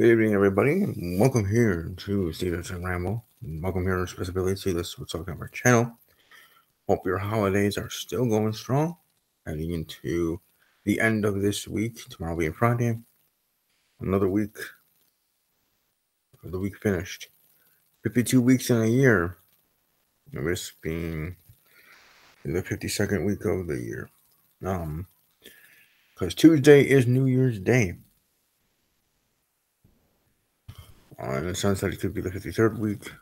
Good evening, everybody, and welcome here to Steven's and Ramble. Welcome here specifically to this What's Talking About channel. Hope your holidays are still going strong. Heading into the end of this week, tomorrow being Friday. Another week. The week finished. 52 weeks in a year. And this being the 52nd week of the year. Because Tuesday is New Year's Day. In the sense that it could be the 53rd week,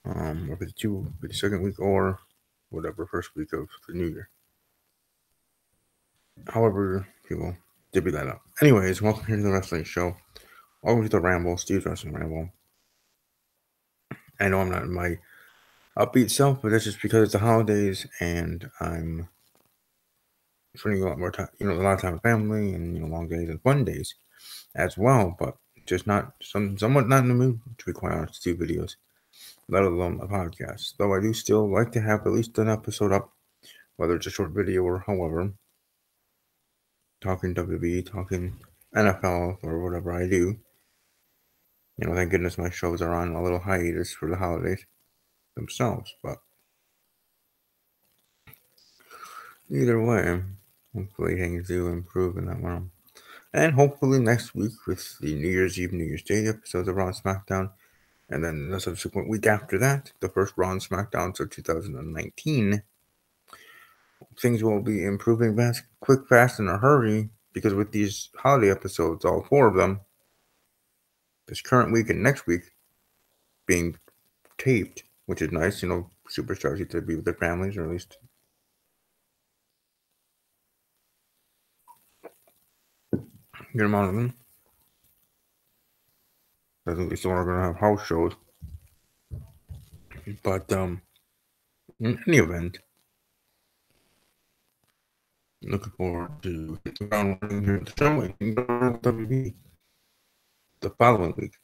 or 52nd week, or whatever, first week of the new year. However, people divvy that up. Anyways, welcome here to the wrestling show. Welcome to the Ramble, Steve's Wrestling Ramble. I know I'm not in my upbeat self, but that's just because it's the holidays and I'm spending a lot more time, a lot of time with family and, long days and fun days as well, but just not, somewhat not in the mood, to be quite honest, to do videos, let alone a podcast. Though I do still like to have at least an episode up, whether it's a short video or however, talking WWE, talking NFL, or whatever I do. Thank goodness my shows are on a little hiatus for the holidays themselves, but either way, hopefully things do improve in that realm. And hopefully next week with the New Year's Eve, New Year's Day episodes of Raw and SmackDown, and then the subsequent week after that, the first Raw and SmackDowns of 2019, things will be improving quick, fast, in a hurry, because with these holiday episodes, all four of them, this current week and next week, being taped, which is nice, superstars get to be with their families, or at least a good amount of them. I think they still are going to have house shows. But, in any event, looking forward to hitting the ground running here at the show and WWE the following week.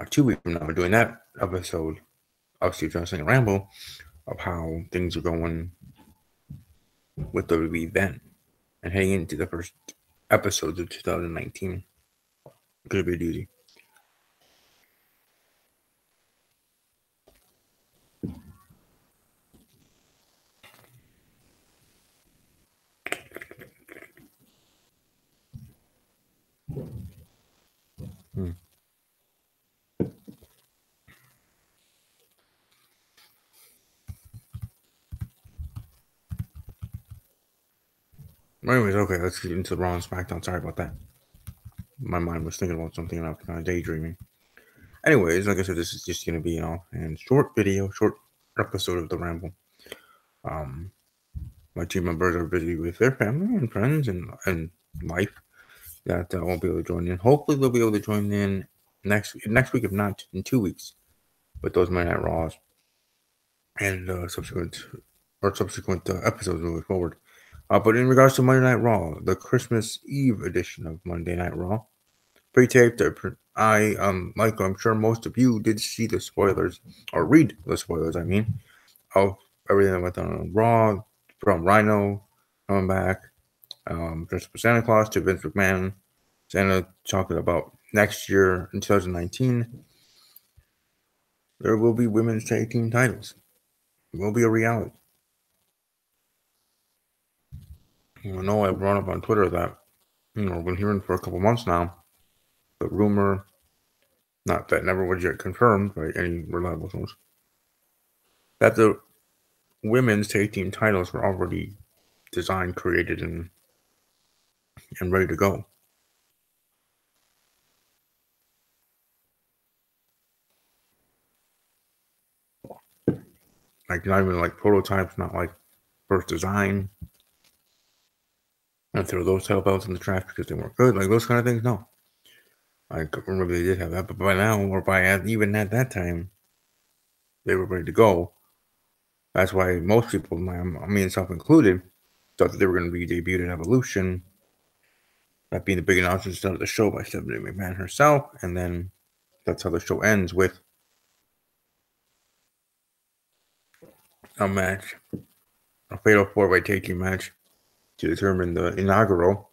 2 weeks from now, we're doing that episode of Steve Johnson and Ramble of how things are going with WWE then, and heading into the first episodes of 2019. Could be a doozy. Anyways, okay, let's get into the Raw and SmackDown. Sorry about that. My mind was thinking about something and I was kind of daydreaming. Anyways, like I said, this is just going to be, a short video, short episode of the Ramble. My team members are busy with their family and friends and life that won't be able to join in. Hopefully, they'll be able to join in next week, if not in 2 weeks, with those Monday Night Raws and subsequent episodes moving forward. But in regards to Monday Night Raw, the Christmas Eve edition of Monday Night Raw, pre-taped, like I'm sure most of you did see the spoilers, or read the spoilers, of everything that went on Raw, from Rhino coming back, dressed up as Santa Claus, to Vince McMahon, Santa talking about next year in 2019, there will be women's tag team titles. It will be a reality. I know I've brought up on Twitter that, I've been hearing for a couple months now, the rumor, not that never was yet confirmed by any reliable source, that the women's tag team titles were already designed, created, and ready to go. Like, not even like prototypes, not like first design, and throw those title belts in the trash because they weren't good, like those kind of things. No, I remember they did have that, but by now, or even at that time, they were ready to go. That's why most people, me and self included, thought that they were going to be debuted at Evolution. That being the big announcement start of the show by Stephanie McMahon herself, and then that's how the show ends, with a match, a fatal 4-way tag team match to determine the inaugural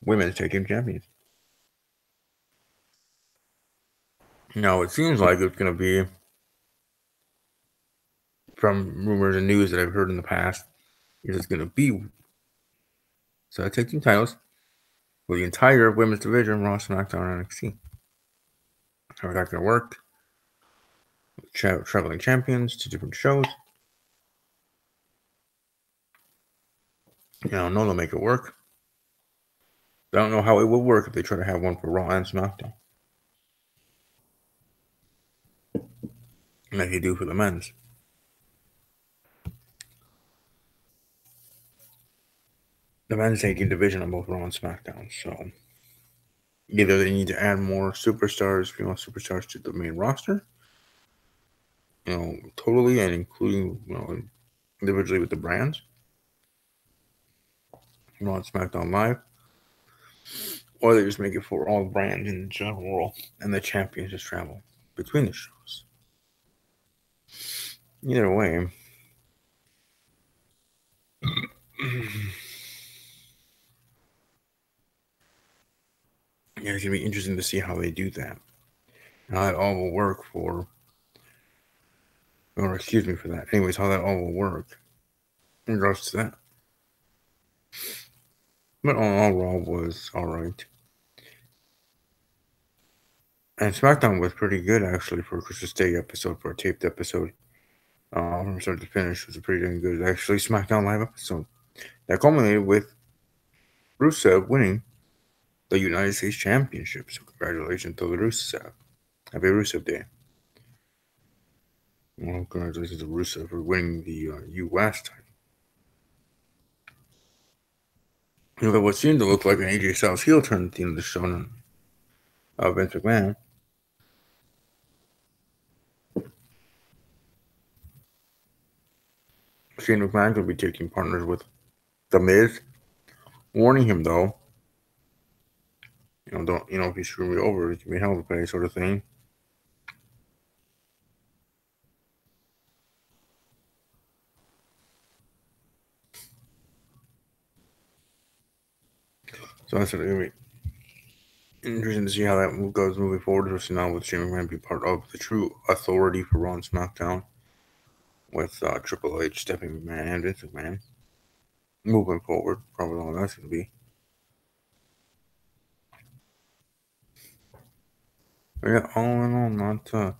women's tag team champions. Now, it seems like it's going to be, from rumors and news that I've heard in the past, it's going to be tag team titles for the entire women's division, Raw, SmackDown, and NXT. How is that going to work? Traveling champions to different shows. I know they'll make it work. I don't know how it will work if they try to have one for Raw and SmackDown, like they do for the men's. The men's taking division on both Raw and SmackDown, so either they need to add more superstars, female superstars, to the main roster, totally, and including, individually with the brands, Raw and SmackDown Live, or they just make it for all brands in general, and the champions just travel between the shows. Either way, it's gonna be interesting to see how they do that. How that all will work for that. Anyways, how that all will work in regards to that. But all Raw was alright. And SmackDown was pretty good, actually, for a Christmas Day episode, for a taped episode. From start to finish, was a pretty dang good, actually, SmackDown Live episode. That culminated with Rusev winning the United States Championship. So congratulations to the Rusev. Happy Rusev Day. Well, congratulations to Rusev for winning the U.S. title. What seemed to look like an AJ Styles heel turn at the end of the show, Vince McMahon. Shane McMahon could be taking partners with The Miz, warning him though, don't, if you screw me over, it can be hell to pay, sort of thing. So that's going to be interesting to see how that goes moving forward, especially now with Shane McMahon be part of the true authority for Raw and SmackDown, with Triple H, Stephanie McMahon, and Vince McMahon moving forward. Probably all that's going to be. But yeah, all in all, not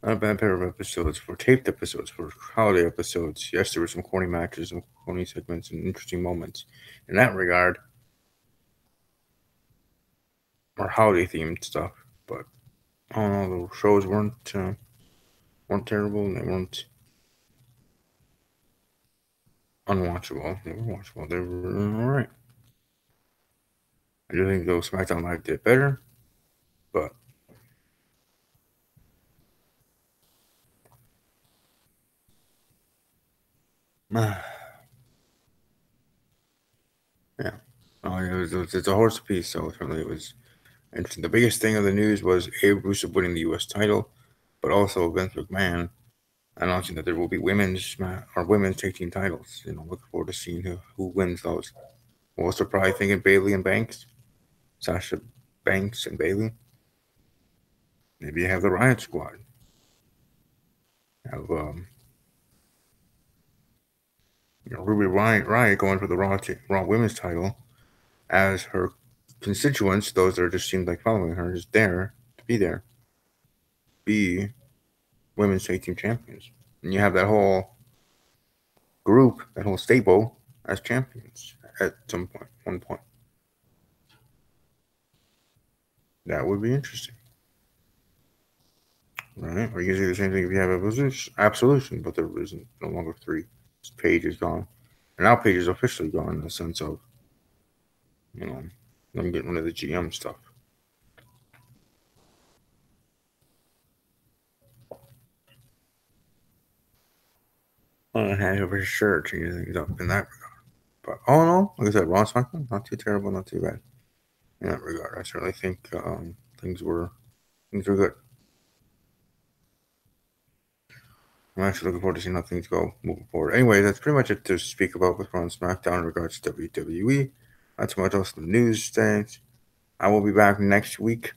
a bad pair of episodes, for taped episodes, for holiday episodes. Yes, there were some corny matches, some corny segments, and interesting moments in that regard, or holiday themed stuff. But all in all, the shows weren't terrible, and they weren't unwatchable. They were watchable. They were alright. I do think though SmackDown Live did better, but yeah. It's a horse piece, so certainly it was interesting. The biggest thing of the news was Rusev winning the U.S. title, but also Vince McMahon announcing that there will be women's tag team titles. Looking forward to seeing who wins those. Well, surprise thinking Bayley and Banks, Sasha Banks and Bayley. Maybe you have the Riot Squad. Have Ruby Riot going for the Raw Women's title, as her constituents, those that are just seemed like following her, just there to be there, be women's tag team champions, and you have that whole group, that whole stable as champions at one point. That would be interesting. Right? Or you can do the same thing if you have Absolution, but there isn't no longer 3. Paige is gone. And now Paige is officially gone in the sense of, them getting rid of the GM stuff. I have for sure changing things up in that regard. But all in all, like I said, Raw SmackDown, not too terrible, not too bad in that regard. I certainly think things were good. I'm actually looking forward to seeing how things go moving forward. Anyway, that's pretty much it to speak about with Raw and SmackDown in regards to WWE. Not too much else in the news things. I will be back next week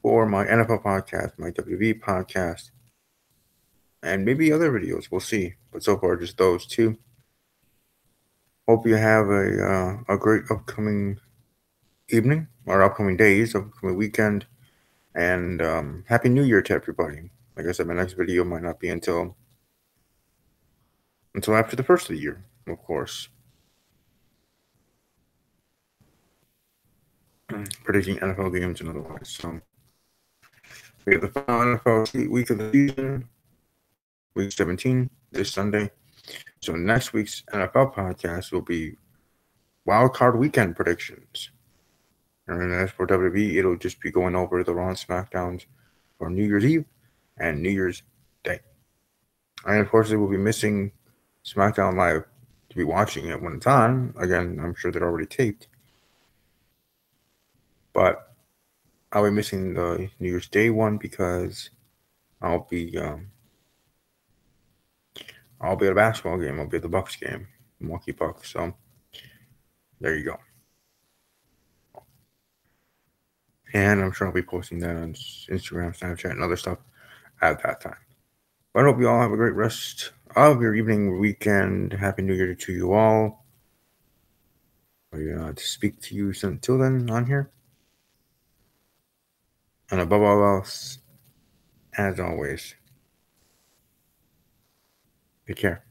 for my NFL podcast, my WWE podcast, and maybe other videos. We'll see. But so far, just those two. Hope you have a great upcoming evening or upcoming days, upcoming weekend, and Happy New Year to everybody. Like I said, my next video might not be until after the first of the year, of course. Predicting NFL games and otherwise. So we have the final NFL week of the season, week 17, this Sunday. So next week's NFL podcast will be Wild Card Weekend predictions. And as for WWE, it'll just be going over the Raw and SmackDowns for New Year's Eve and New Year's Day. I unfortunately will be missing SmackDown Live to be watching at one time. Again, I'm sure they're already taped. But I'll be missing the New Year's Day one because I'll be at a basketball game. I'll be at the Bucks game, Milwaukee Bucks. So there you go. And I'm sure I'll be posting that on Instagram, Snapchat, and other stuff at that time. But I hope you all have a great rest of your evening, weekend. Happy New Year to you all. To speak to you until then on here. And above all else, as always, take care.